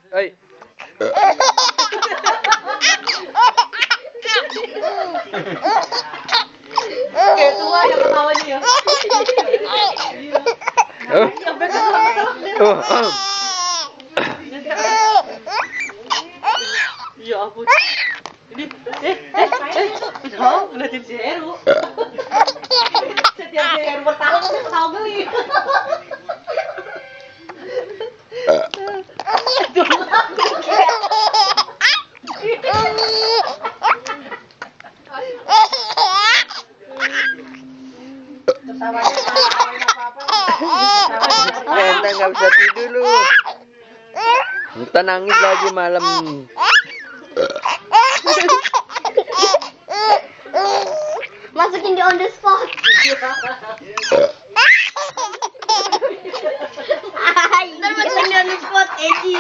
Ay. Kaya tuwa yung katawa niya. Oh. Oh. Oh. Ya ampun. Ini udah natin si Eru. Setiap si Eru bertahan pasti ketawa geli. Entah nggak bisa tidur lu. Entah nangis lagi malam. Masukin di on the spot. Ntar masukin di on the spot, Eji.